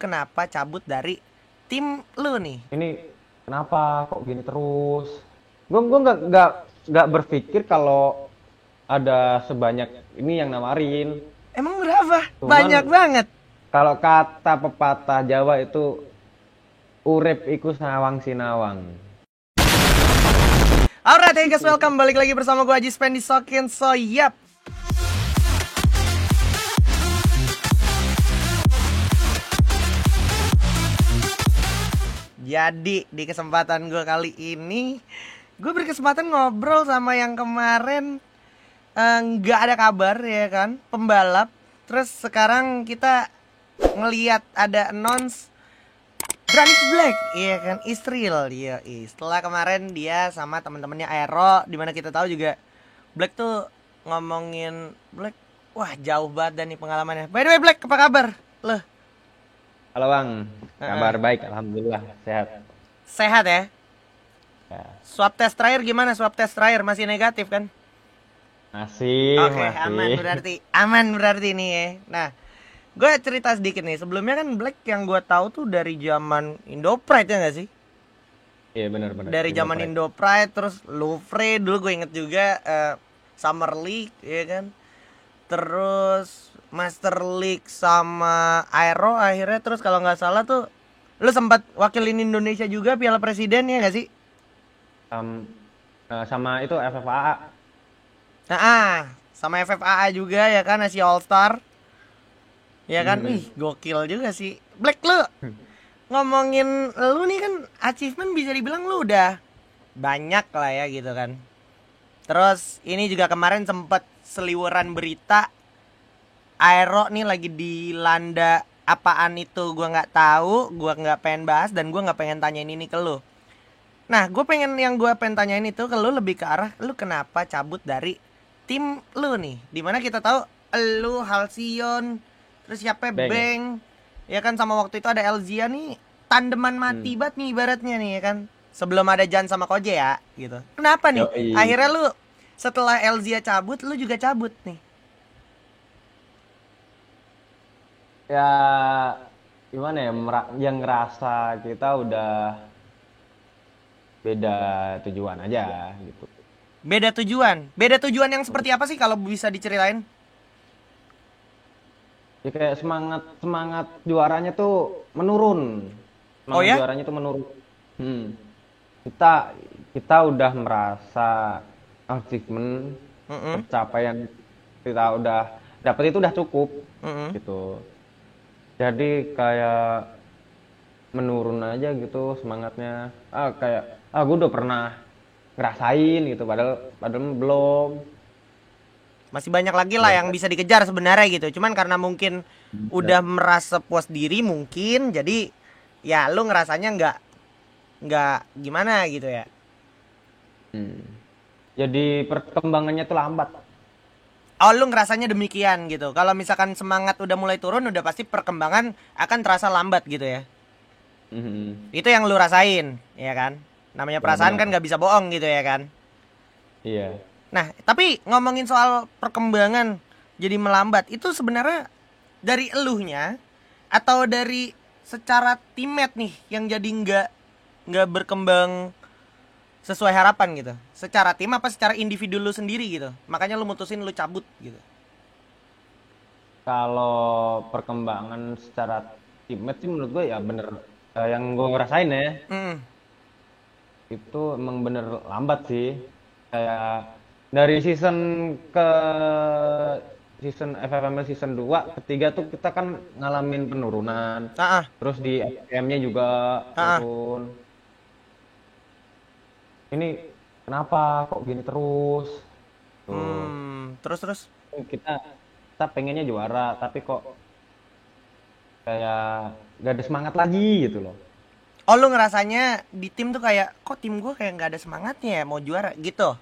kenapa cabut dari tim lu nih? Ini kenapa kok gini terus? Gue nggak berpikir kalau ada sebanyak ini yang nawarin. Emang berapa? Cuman Banyak banget. kalau kata pepatah Jawa itu urip iku sawang sinawang. Alright, hey guys, welcome balik lagi bersama gue Aji Spendi Sokin. So, yap. Jadi, di kesempatan gue kali ini, gue berkesempatan ngobrol sama yang kemarin nggak ada kabar ya kan, pembalap. Terus sekarang kita ngeliat ada announce Brand Black, iya kan, Israel dia. Setelah kemarin dia sama teman-temannya Aero, dimana kita tahu juga Black tuh ngomongin Black, wah jauh banget dan nih pengalamannya. By the way Black, apa kabar? Loh, Halo Bang, kabar baik, alhamdulillah sehat. sehat ya? Ya, Swab test terakhir gimana? Swab test terakhir masih negatif kan? masih, Oke, masih. aman berarti nih ya. Nah, gue cerita sedikit nih. Sebelumnya kan Black yang gue tahu tuh dari zaman Indopride ya nggak sih? Iya benar-benar. Dari zaman Indopride, terus Louvre dulu gue inget juga, Summer League ya kan, terus Master League sama Aero akhirnya. Terus kalau nggak salah tuh lu sempat wakilin Indonesia juga Piala Presiden ya nggak sih? Sama itu FFA. Sama FFAA juga ya kan, Asia All Star ya kan. Hmm. Ih gokil juga sih Black. Lu ngomongin lu nih kan, achievement bisa dibilang lu udah banyak lah ya gitu kan. Terus ini juga kemarin sempet seliweran berita Aero nih lagi dilanda apaan itu gua nggak tahu, gua nggak pengen bahas dan gua nggak pengen tanyain ini ke lu. Nah, yang gue pengen tanyain itu ke lu lebih ke arah lu kenapa cabut dari tim lu nih. Dimana kita tahu lu Halcyon, terus siapa Beng. Beng, ya kan, sama waktu itu ada Elzia nih, tandeman mati banget nih ibaratnya nih ya kan. Sebelum ada Jan sama Koje ya gitu. Kenapa nih? Yoi. Akhirnya lu setelah Elzia cabut, lu juga cabut nih. Ya gimana ya, yang ngerasa kita udah beda tujuan aja gitu. Beda tujuan. Beda tujuan yang seperti apa sih kalau bisa diceritain? Ya kayak semangat juaranya tuh menurun. Oh ya? Juaranya tuh menurun. Hmm. Kita kita udah merasa achievement, Mm-mm. pencapaian kita udah dapat itu udah cukup Mm-mm. gitu. Jadi kayak menurun aja gitu semangatnya. Kayak gue udah pernah ngerasain gitu, padahal belum. Masih banyak lagi lah yang bisa dikejar sebenarnya gitu. Cuman karena mungkin udah merasa puas diri mungkin, jadi ya lu ngerasanya nggak gimana gitu ya. Jadi perkembangannya tuh lambat. Oh, lu ngerasanya demikian gitu. Kalau misalkan semangat udah mulai turun, udah pasti perkembangan akan terasa lambat gitu ya. Itu yang lu rasain, ya kan? Namanya perasaan kan nggak bisa bohong gitu ya kan. Iya. Nah, tapi ngomongin soal perkembangan jadi melambat, itu sebenarnya dari eluhnya atau dari secara teammate nih yang jadi nggak berkembang sesuai harapan gitu. Secara tim apa secara individu lu sendiri gitu. Makanya lu mutusin lu cabut gitu. Kalau perkembangan secara teammate sih menurut gue ya bener, yang gue ngerasain ya Mm. itu emang bener lambat sih. Kayak dari season FFML season 2 ketiga tuh kita kan ngalamin penurunan. Ah, ah. Terus di FPM-nya juga Ah, ah. turun. Ini kenapa kok gini terus? Tuh. Terus. Kita kita pengennya juara tapi kok kayak gak ada semangat lagi gitu loh. Oh, lu ngerasanya di tim tuh kayak kok tim gue kayak nggak ada semangatnya ya mau juara gitu.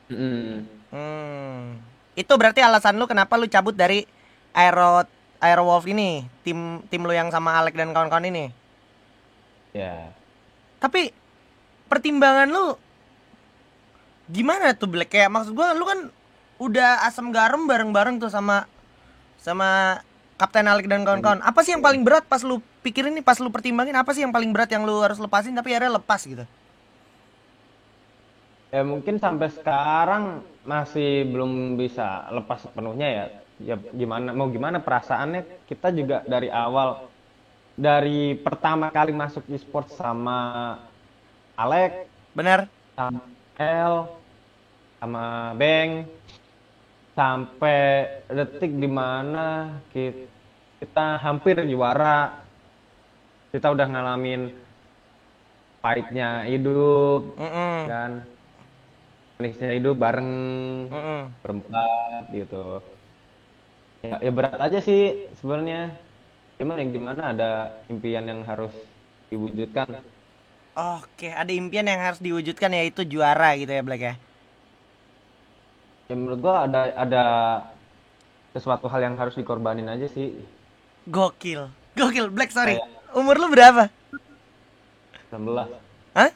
Mm-mm. Itu berarti alasan lu kenapa lu cabut dari Aero Wolf ini, tim lu yang sama Alek dan kawan-kawan ini. Ya. Tapi pertimbangan lu gimana tuh Black? Kayak maksud gue lu kan udah asam garam bareng-bareng tuh sama Kapten Alek dan kawan-kawan. Apa sih yang paling berat pas lu pikirin nih, pas lu pertimbangin apa sih yang paling berat yang lu harus lepasin tapi akhirnya lepas gitu? Ya mungkin sampai sekarang masih belum bisa lepas sepenuhnya ya. Ya gimana mau gimana perasaannya kita juga dari awal dari pertama kali masuk e-sport sama Alek, Bener? sama El, sama Beng sampai detik dimana kita hampir juara, kita udah ngalamin pahitnya hidup Mm-mm. kan, manisnya hidup bareng Mm-mm. berempat gitu. Ya berat aja sih sebenarnya. Cuman yang gimana ada impian yang harus diwujudkan. Oke, ada impian yang harus diwujudkan yaitu juara gitu ya Black ya. Ya menurut gua ada sesuatu hal yang harus dikorbanin aja sih. Gokil. Gokil, Black, sorry. Kayak Umur lu berapa? 19, Hah?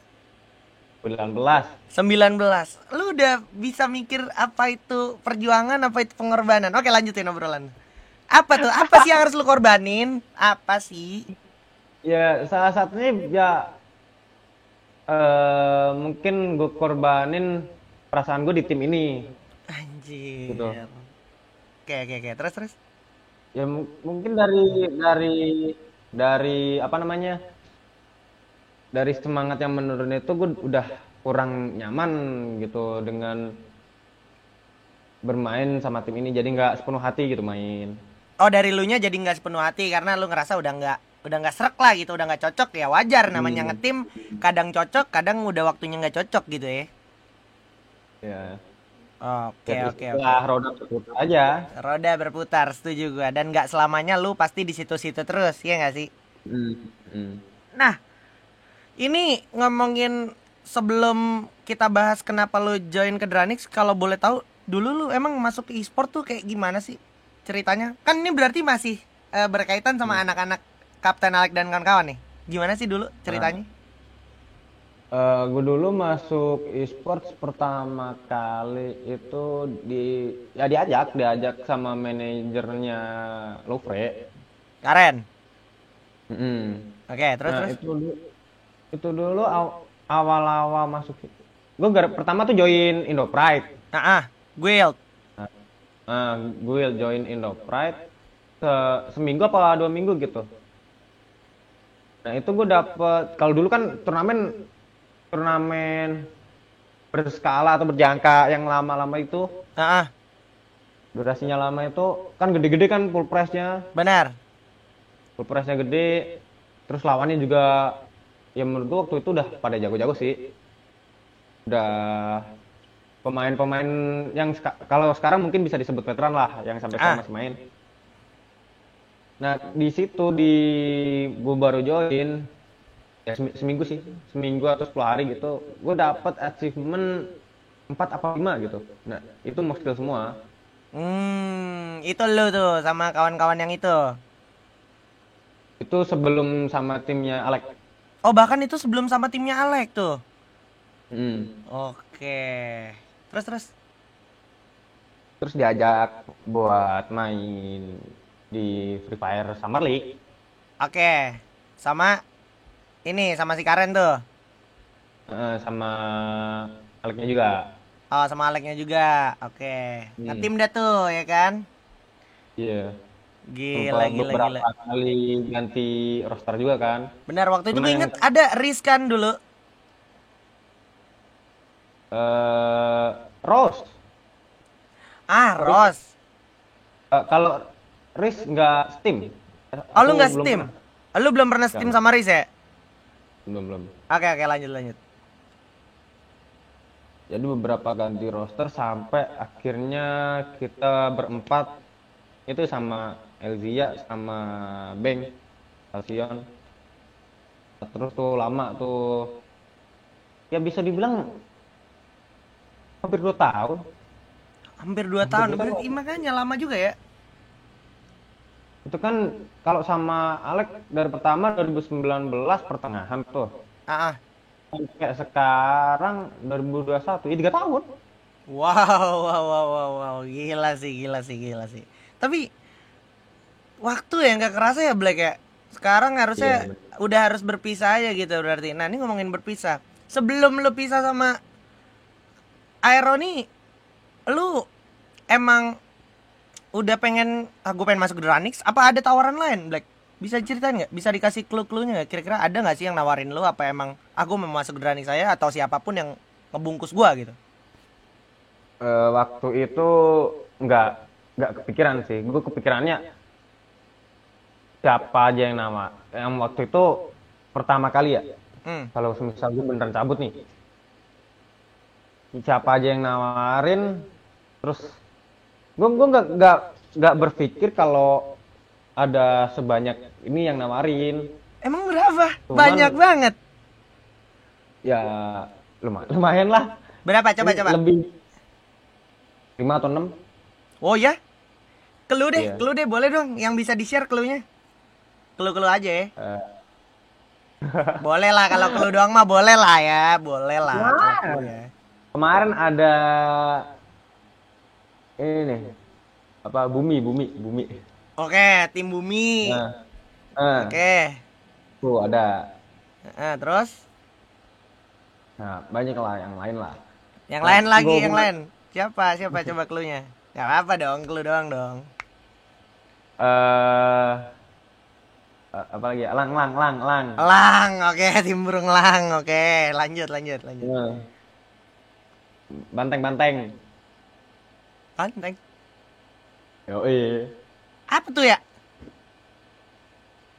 19. 19. Lu udah bisa mikir apa itu perjuangan, apa itu pengorbanan. Oke, lanjutin obrolan. Apa tuh? Apa sih yang harus lu korbanin? Apa sih? Ya salah satunya ya mungkin gue korbanin perasaan gue di tim ini gitu. Anjir. Oke. Terus terus. Ya mungkin dari apa namanya? Dari semangat yang menurun itu gue udah kurang nyaman gitu dengan bermain sama tim ini, jadi nggak sepenuh hati gitu main. Oh, dari lu nya jadi nggak sepenuh hati karena lu ngerasa udah nggak srek lah gitu, udah nggak cocok ya. Wajar, namanya Hmm, ngetim, kadang cocok, kadang udah waktunya nggak cocok gitu ya. ya, Oke jadi oke oke. setelah roda berputar aja. Roda berputar, setuju gua. Dan nggak selamanya lu pasti di situ-situ terus, ya nggak sih? Hmm, hmm. Nah, ini ngomongin sebelum kita bahas kenapa lu join ke Dranix, kalau boleh tahu dulu lu emang masuk ke e-sport tuh kayak gimana sih ceritanya? Kan ini berarti masih berkaitan sama Hmm. anak-anak Kapten Alek dan kawan-kawan nih. Gimana sih dulu Nah, ceritanya? gue dulu masuk e-sports pertama kali itu ya diajak sama manajernya Louvre. Karen. Mm-mm. Oke, terus Nah terus. itu dulu awal-awal masuk. Gue pertama tuh join Indo Pride. Guild. Nah, gue join Indo Pride seminggu apa 2 minggu gitu. Nah itu gue dapet, kalau dulu kan turnamen turnamen berskala atau berjangka yang lama-lama itu, Ah, durasinya lama itu kan gede-gede kan, benar. full price-nya gede, terus lawannya juga ya menurut gua waktu itu udah pada jago-jago sih, udah pemain-pemain yang kalau sekarang mungkin bisa disebut veteran lah yang sampai sekarang Ah, masih main. Nah di situ gua baru join ya seminggu sih, seminggu atau 10 hari gitu, gua dapet achievement 4 apa 5 gitu. Nah itu mau skill semua. itu lu tuh sama kawan-kawan yang itu. Itu sebelum sama timnya Alex. Oh, bahkan itu sebelum sama timnya Alek tuh. Hmm. Oke. Terus terus. Terus diajak buat main di Free Fire Summer League. Oke. Sama ini sama si Karen tuh. Sama Alexnya juga. Oh, sama Aleknya juga. Oke. Hmm. Ngetim dah tuh ya kan? Iya. Gila Sempat gila gila. beberapa kali ganti roster juga kan. Benar, waktu itu Cuman gue yang inget ada Riz kan dulu. eh Rose. Rose. Ros. Kalau Riz nggak Steam. Oh, Aku lu nggak belum Steam? pernah. Lu belum pernah Nggak, Steam belum. sama Riz ya? Belum. Oke, lanjut lanjut. Jadi beberapa ganti roster sampai akhirnya kita berempat itu sama Elvia sama Beng Alsion. Terus tuh lama tuh, ya bisa dibilang hampir 2 tahun. Hampir 2 Hampir tahun. 2 tahun. Berarti makanya lama juga ya. Itu kan kalau sama Alex dari pertama 2019 pertengahan tuh. Ah, ah. Sampai sekarang 2021, ya 3 tahun. Wow. Gila sih. Tapi waktu ya nggak kerasa ya Black ya. Sekarang Iya, harusnya udah harus berpisah aja gitu berarti. Nah, ini ngomongin berpisah. Sebelum lu pisah sama Aero nih, lu emang udah pengen gue pengen masuk Dranix apa ada tawaran lain, Black? Bisa ceritain nggak? Bisa dikasih clue-cluenya nggak? Kira-kira ada nggak sih yang nawarin lu apa emang aku mau masuk Dranix saya atau siapapun yang ngebungkus gua gitu? Waktu itu nggak nggak kepikiran sih. Gue kepikirannya siapa aja yang yang waktu itu pertama kali ya. Hmm. Kalau misal gue beneran cabut nih, siapa aja yang nawarin, terus gue nggak berpikir kalau ada sebanyak ini yang nawarin. Emang berapa? Cuman Banyak banget. ya lumayan, lumayan lah. Berapa? Coba Ini coba. lebih 5 atau 6. Oh ya? Iya. Clue deh, boleh dong yang bisa di-share clue-nya. Clue-clue aja ya. Eh, Boleh lah kalau clue doang mah boleh lah ya, boleh lah kalau clue ya. Kemarin ada ini nih, apa bumi. Oke, tim bumi. Nah, eh, Oke. tuh ada. Terus Nah, banyak lah yang lain lah. yang Nah, lain lagi, gua yang lain. Siapa coba clue-nya? Gak apa dong, clue doang dong. eh apa lagi ya? Lang. Lang, oke, tim burung lang. Oke, lanjut. Nah, banteng. Banteng. Yoi. Apa tuh ya?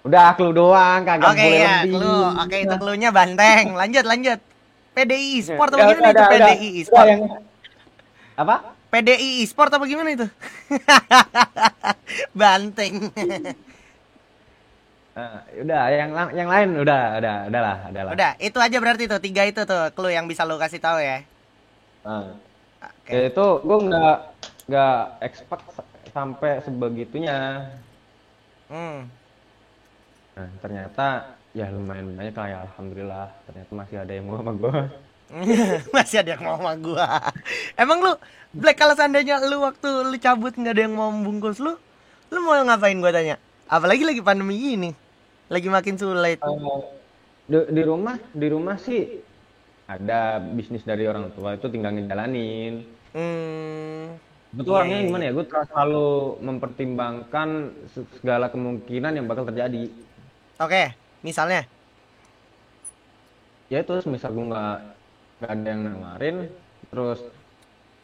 Udah clue doang, kagak Oke boleh ya, lebih. clue. Oke, itu clue-nya banteng. Lanjut. PDI Sport apa Ya, gimana itu udah. PDI Udah Sport? yang apa? PDI Sport apa gimana itu? Banteng. Udah yang lain udahlah. Udah, itu aja berarti tuh, 3 itu tuh clue yang bisa lu kasih tahu ya. Nah, ya Oke. itu gue nggak expect sampai sebegitunya. Hmm. Nah, ternyata ya lumayan banyak lah ya, alhamdulillah. Ternyata masih ada yang mau sama gue. Masih ada yang mau sama gua. Emang lu Black kalau seandainya lu waktu lu cabut nggak ada yang mau membungkus lu mau ngapain gua tanya? Apalagi lagi pandemi gini. Lagi makin sulit. Di rumah sih ada bisnis dari orang tua itu tinggal ngejalanin. Hmm. Betul Iya, orangnya iya, gimana iya. ya? Gue selalu mempertimbangkan segala kemungkinan yang bakal terjadi. Oke, misalnya. Ya itu misal gue nggak ada yang nawarin, terus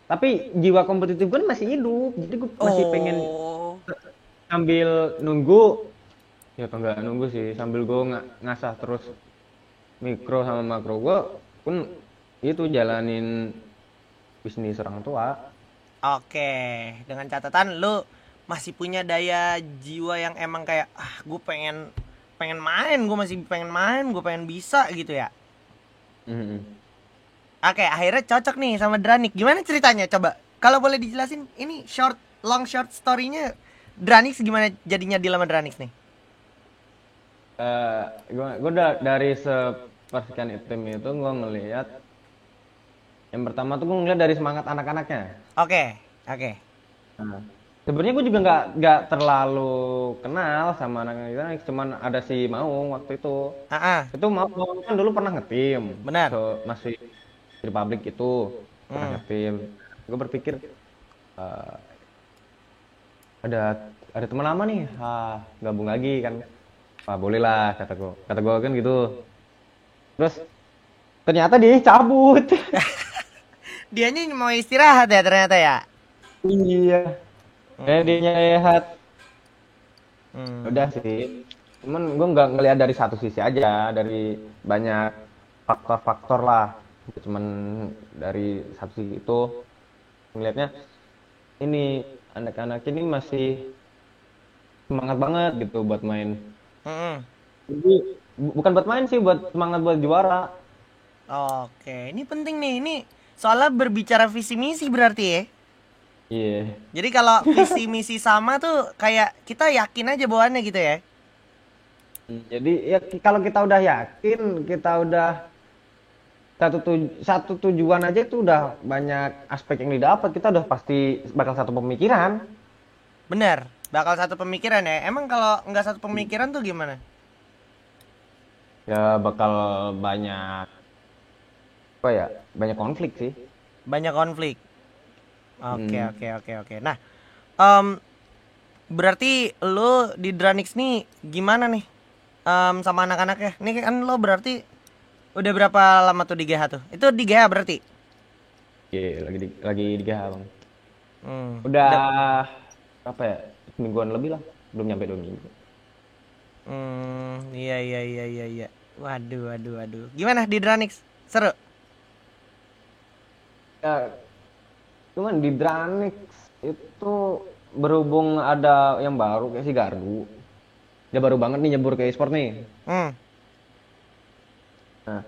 tapi jiwa kompetitif gue masih hidup, jadi gue masih pengen Oh. sambil nunggu. Ya apa nggak nunggu sih, sambil gue ngasah terus mikro sama makro gue pun itu jalanin bisnis orang tua. Oke, dengan catatan lu masih punya daya jiwa yang emang kayak gue pengen pengen main, gue pengen bisa gitu ya. Mhm. Oke, akhirnya cocok nih sama Dranik. Gimana ceritanya? Coba, kalau boleh dijelasin, ini long short story-nya Dranik gimana jadinya deal sama Dranik nih? Gue dari sepersekian tim itu gue ngelihat yang pertama tuh gue ngelihat dari semangat anak-anaknya. Oke, oke. Nah, sebenarnya gue juga nggak terlalu kenal sama anak-anak, cuman ada si Maung waktu itu. Ah, ah, Itu Maung kan dulu pernah ngetim, benar. masih di publik itu pernah Hmm. ngetim. Gue berpikir eh, ada teman lama nih, gabung lagi kan. Boleh lah kata gue kan gitu. Terus ternyata dia cabut. Dianya mau istirahat ya ternyata ya. Iya. Dia nyehat. Hmm. Udah sih. Cuman gue nggak ngelihat dari satu sisi aja, dari banyak faktor-faktor lah. Cuman dari satu sisi itu ngelihatnya ini anak-anak ini masih semangat banget gitu buat main. Hmm. Jadi bukan buat main sih, buat semangat buat juara. Oke, ini penting nih. Ini soalnya berbicara visi misi berarti ya. Iya. Jadi kalau visi misi sama tuh kayak kita yakin aja bawaannya gitu ya. Jadi ya kalau kita udah yakin, kita udah satu tujuan aja itu udah banyak aspek yang didapat, kita udah pasti bakal satu pemikiran. Bener, bakal satu pemikiran ya. Emang kalau nggak satu pemikiran tuh gimana? Ya bakal banyak apa ya? Banyak konflik sih. Banyak konflik. Oke, Hmm. oke, oke, oke. Nah, em, berarti lo di Dranix nih gimana nih? Sama anak-anaknya. Nih kan lo berarti udah berapa lama tuh di GH tuh? Itu di GH berarti? Iya, lagi di GH, Bang. Hmm. Udah apa ya? Semingguan lebih lah. Belum nyampe 2 minggu. Iya, iya, iya, iya, iya. Waduh, waduh, waduh. Gimana di Dranix? Seru? Ya, cuman di Dranix itu berhubung ada yang baru kayak si Gardu. Dia baru banget nih nyebur ke e-sport nih. Hmm. Nah,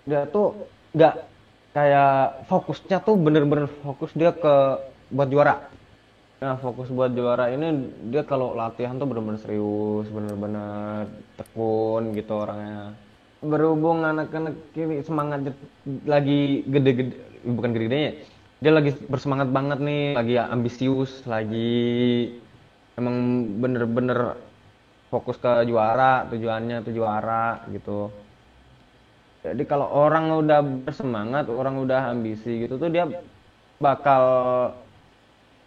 dia tuh nggak kayak fokusnya tuh bener-bener fokus dia ke buat juara. Nah, fokus buat juara ini dia kalau latihan tuh bener-bener serius, bener-bener tekun gitu orangnya. Berhubung anak-anak ini semangatnya lagi gede-gede, bukan gede-gedenya, dia lagi bersemangat banget nih, lagi ambisius, lagi emang bener-bener fokus ke juara, tujuannya tuh juara gitu. Jadi kalau orang udah bersemangat, orang udah ambisi gitu tuh dia bakal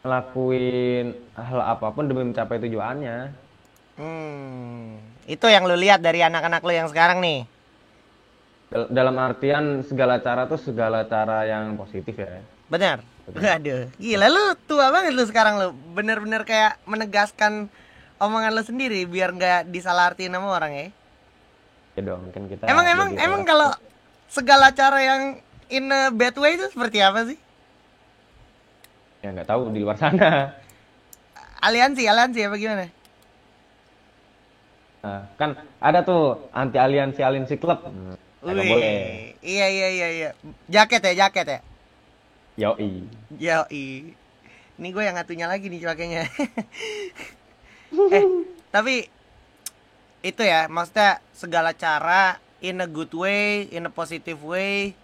ngelakuin hal apapun demi mencapai tujuannya. Itu yang lu lihat dari anak-anak lu yang sekarang nih. Dalam artian segala cara tuh segala cara yang positif ya. Benar. Waduh, gila lu tua banget lu sekarang lu. Bener-bener kayak menegaskan omongan lu sendiri biar nggak disalahartiin sama orang ya. Ya dong, kan kita Emang emang jadi emang orang kalau segala cara yang in a bad way itu seperti apa sih? yang nggak tahu di luar sana. Aliansi, aliansi apa gimana? Nah, kan ada tuh anti aliansi aliansi klub. Nah, nggak boleh. Wih, iya, iya, iya, iya. Jaket ya, jaket ya. Yoi. Yoi. Ini gue yang ngatunya lagi nih pakainya. Tapi itu ya, maksudnya segala cara in a good way, in a positive way,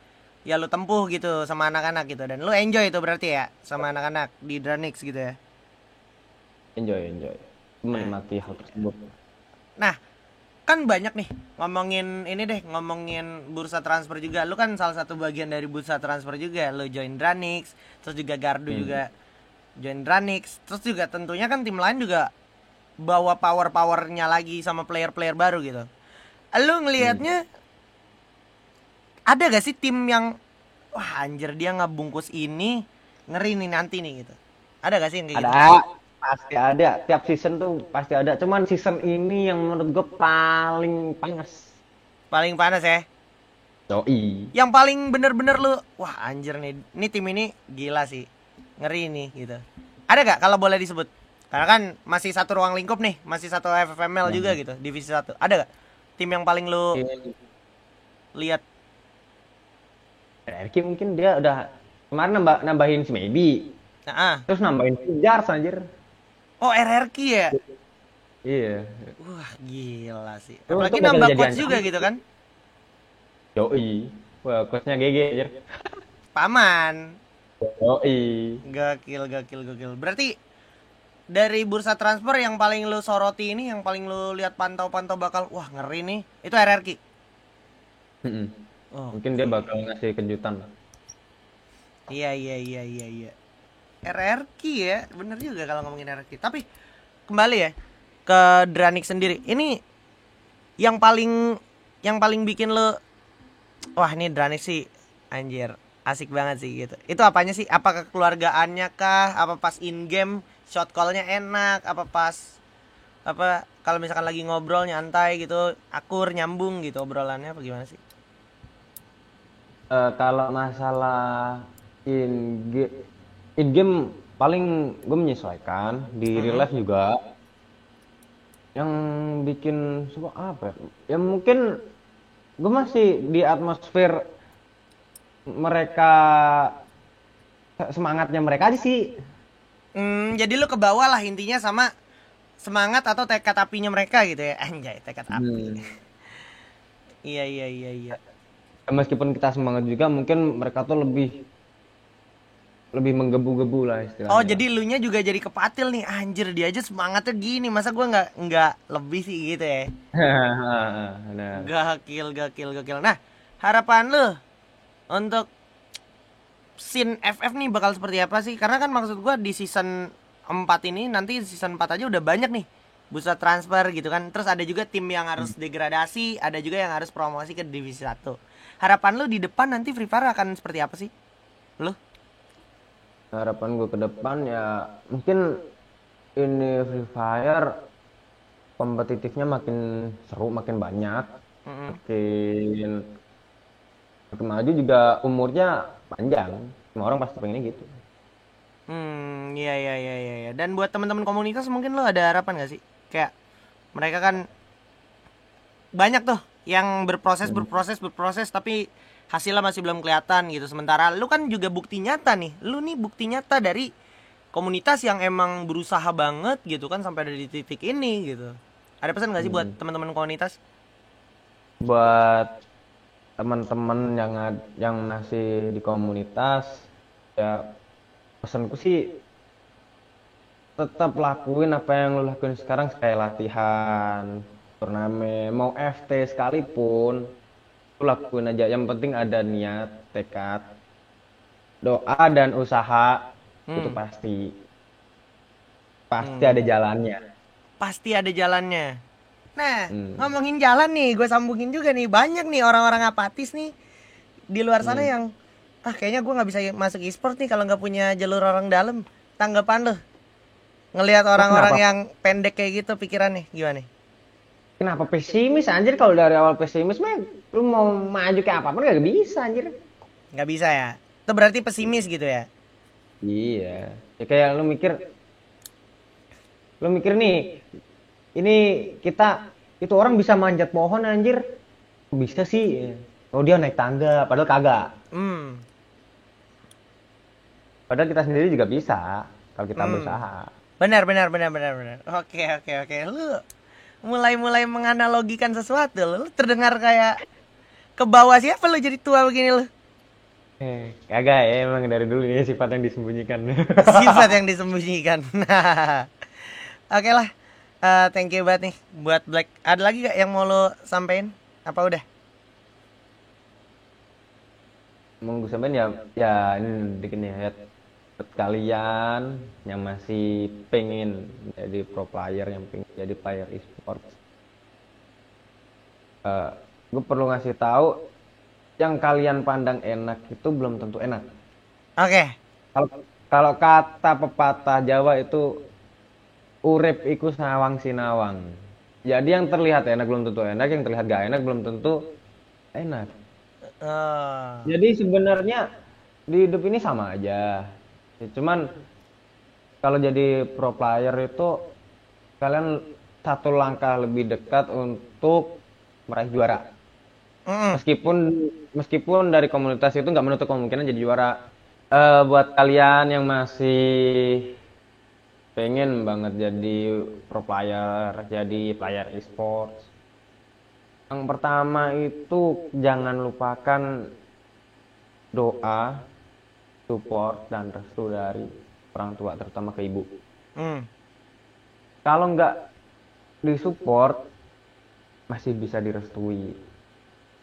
ya lu tempuh gitu sama anak-anak gitu, dan lu enjoy itu berarti ya sama anak-anak di Dranix gitu ya. Enjoy, enjoy. Nah, Menikmati hal tersebut. nah, kan banyak nih ngomongin ini deh, ngomongin bursa transfer juga. Lu kan salah satu bagian dari bursa transfer juga. Lu join Dranix, terus juga Gardu Hmm. juga join Dranix, terus juga tentunya kan tim lain juga bawa power-powernya lagi sama player-player baru gitu. Lu Hmm. ngelihatnya ada gak sih tim yang wah anjir dia ngebungkus ini ngeri nih nanti nih gitu? Ada gak sih yang kayak gitu? Ada, pasti ada. Tiap season tuh pasti ada. Cuman season ini yang menurut gue paling panas. Paling panas ya. Doi. Yang paling bener-bener lu wah anjir nih, ini tim ini gila sih. Ngeri nih gitu. Ada gak kalau boleh disebut? Karena kan masih satu ruang lingkup nih, masih satu FFML juga gitu, divisi satu. Ada gak tim yang paling lu lihat? RRQ mungkin dia udah kemarin nambahin si Maybe. Nah, ah. Terus nambahin si Jars anjir. Oh, RRQ ya. Iya. Wah, gila sih. Itu Apalagi bakal nambah jadi coach juga ancaman. gitu kan. Yoi. Wah, coachnya GG anjir. Paman. Yoi. Gokil, gokil, gokil. Berarti dari bursa transfer yang paling lu soroti ini, yang paling lu lihat pantau-pantau bakal wah ngeri nih, itu RRQ. Mm-mm. Oh, Mungkin dia bakal ngasih kejutan. iya, iya, iya, iya, iya. RRQ ya, bener juga kalau ngomongin RRQ. Tapi kembali ya ke Dranix sendiri. Ini yang paling bikin lu wah ini Dranix sih anjir asik banget sih gitu. Itu apanya sih? Apa kekeluargaannya kah? Apa pas in game shot callnya enak? Apa pas apa kalau misalkan lagi ngobrol nyantai gitu akur nyambung gitu obrolannya apa gimana sih? Kalau masalah in game, in game paling gue menyesuaikan di real Mm-mm. life juga. Yang bikin suka apa ya? Ya mungkin gue masih di atmosfer mereka, semangatnya mereka aja sih. Jadi lu ke bawah lah intinya sama semangat atau tekad apinya mereka gitu ya. Anjay, tekad api. Hmm. Iya, iya, iya, iya. Meskipun kita semangat juga, mungkin mereka tuh lebih lebih menggebu-gebu lah istilahnya. Oh, jadi elunya juga jadi kepatil nih. Anjir, dia aja semangatnya gini. Masa gua nggak lebih sih gitu ya. Nah, Gakil, gakil, gakil. Nah, harapan lu untuk scene FF nih bakal seperti apa sih? Karena kan maksud gua di season 4 ini, nanti season 4 aja udah banyak nih bursa transfer gitu kan. Terus ada juga tim yang harus degradasi, ada juga yang harus promosi ke divisi 1. Harapan lu di depan nanti Free Fire akan seperti apa sih? Lu? harapan gue ke depan ya mungkin ini Free Fire kompetitifnya makin seru, makin banyak, Mm-mm. makin makin maju juga umurnya panjang. Semua orang pasti pengennya gitu. Iya, iya, iya, iya, iya. Dan buat teman-teman komunitas mungkin lo ada harapan gak sih? Kayak mereka kan banyak tuh yang berproses tapi hasilnya masih belum kelihatan gitu. Sementara lu kan juga bukti nyata nih. Lu nih bukti nyata dari komunitas yang emang berusaha banget gitu kan sampai ada di titik ini gitu. Ada pesan gak sih buat Hmm. teman-teman komunitas? Buat teman-teman yang masih di komunitas ya pesanku sih tetap lakuin apa yang lo lakuin sekarang kayak latihan, turnamen, mau FT sekalipun, lo lakuin aja. Yang penting ada niat, tekad, doa dan usaha itu Hmm. pasti ada Hmm. jalannya. Pasti ada jalannya. Nah, Hmm. ngomongin jalan nih, gue sambungin juga nih. Banyak nih orang-orang apatis nih di luar sana Hmm. yang kayaknya gue nggak bisa masuk e-sport nih kalau nggak punya jalur orang dalam. Tanggapan lo ngelihat Wah, orang-orang kenapa? yang pendek kayak gitu pikirannya gimana? Kenapa pesimis anjir kalau dari awal pesimis mah lu mau maju kayak apapun gak bisa anjir. Nggak bisa ya? Itu berarti pesimis gitu ya? Iya. Ya kayak lu mikir nih, ini kita itu orang bisa manjat pohon anjir. Kok bisa sih? Oh dia naik tangga, padahal kagak. Hmm, Padahal kita sendiri juga bisa kalau kita hmm. berusaha. Benar, benar, benar, benar, benar. Oke, oke, oke. Lu mulai menganalogikan sesuatu. Lu terdengar kayak ke bawah siapa lu jadi tua begini lu? Kagak ya, emang dari dulu ini sifat yang disembunyikan. Sifat yang disembunyikan. Nah, oke lah. Thank you banget nih buat Black. Ada lagi gak yang mau lo sampein? Apa udah? Monggo sampean ya ini dikit nih ya buat kalian yang masih pengen jadi pro player, yang pengen jadi player e-sports. Gue perlu ngasih tahu yang kalian pandang enak itu belum tentu enak. Oke. Kalau kalau kata pepatah Jawa itu urip iku sawang sinawang. Jadi yang terlihat enak belum tentu enak, yang terlihat gak enak belum tentu enak. Oh. Jadi sebenarnya di hidup ini sama aja. Ya, cuman kalau jadi pro player itu kalian satu langkah lebih dekat untuk meraih juara. Mm-mm. Meskipun meskipun dari komunitas itu nggak menutup kemungkinan jadi juara. Buat kalian yang masih pengen banget jadi pro player, jadi player e-sports, yang pertama itu jangan lupakan doa, support, dan restu dari orang tua, terutama ke ibu. Mm. Kalau nggak disupport, masih bisa direstui.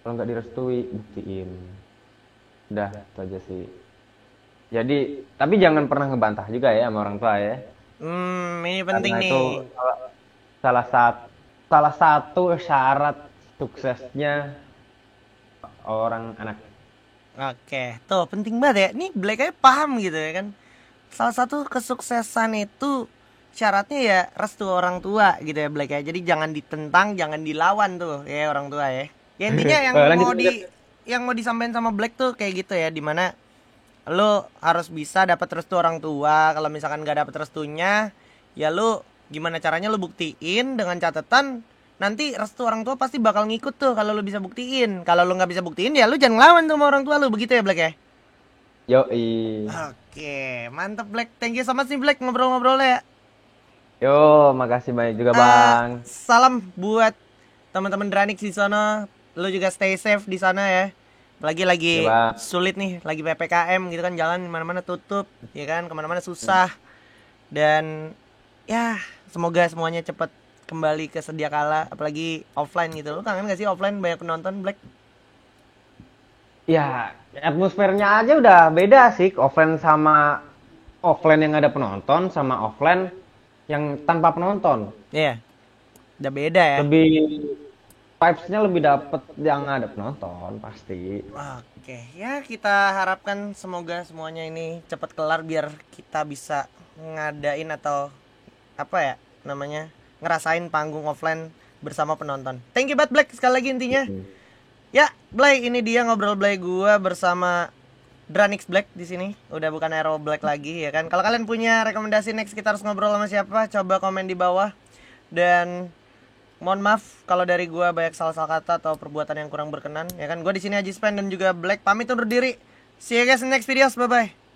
Kalau nggak direstui, buktiin. Udah, itu aja sih. Jadi, tapi jangan pernah ngebantah juga ya sama orang tua ya. Ini penting Karena nih. itu salah satu salah satu syarat suksesnya orang anak. Oke, tuh penting banget ya. Nih Black aja paham gitu ya kan. Salah satu kesuksesan itu syaratnya ya restu orang tua gitu ya Black ya. Jadi jangan ditentang, jangan dilawan tuh ya orang tua ya. Ya intinya Lanjut, lanjut. yang mau disampaikan sama Black tuh kayak gitu ya, dimana lo harus bisa dapat restu orang tua. Kalau misalkan gak dapat restunya, ya lo gimana caranya lo buktiin dengan catatan nanti restu orang tua pasti bakal ngikut tuh kalau lo bisa buktiin. Kalau lo nggak bisa buktiin ya lo jangan ngelawan tuh sama orang tua lo, begitu ya Black ya. Yoi. Oke, mantap Black. Thank you so much nih Black ngobrol-ngobrolnya ya. Yo, makasih banyak juga Bang. Salam buat teman-teman Dranix di sana. Lo juga stay safe di sana ya. Apalagi lagi Coba. sulit nih, lagi PPKM gitu kan, jalan mana-mana tutup, ya kan, kemana-mana susah. Dan ya semoga semuanya cepet kembali ke sedia kala, apalagi offline gitu. Lu kangen gak sih offline banyak penonton, Black? Ya, atmosfernya aja udah beda sih offline yang ada penonton sama offline yang tanpa penonton. Iya, udah beda ya. Lebih vibes-nya lebih dapet yang ada penonton pasti. Oke, ya kita harapkan semoga semuanya ini cepat kelar biar kita bisa ngadain atau apa ya namanya, ngerasain panggung offline bersama penonton. Thank you banget Black sekali lagi intinya. Ya, Blay, ini dia ngobrol Blay gua bersama Dranix Black di sini. Udah bukan Aero Black lagi ya kan. Kalau kalian punya rekomendasi next kita harus ngobrol sama siapa, coba komen di bawah. Dan mohon maaf kalau dari gua banyak salah-salah kata atau perbuatan yang kurang berkenan ya kan. Gua di sini Aji Spen dan juga Black pamit undur diri. See you guys in next videos. Bye bye.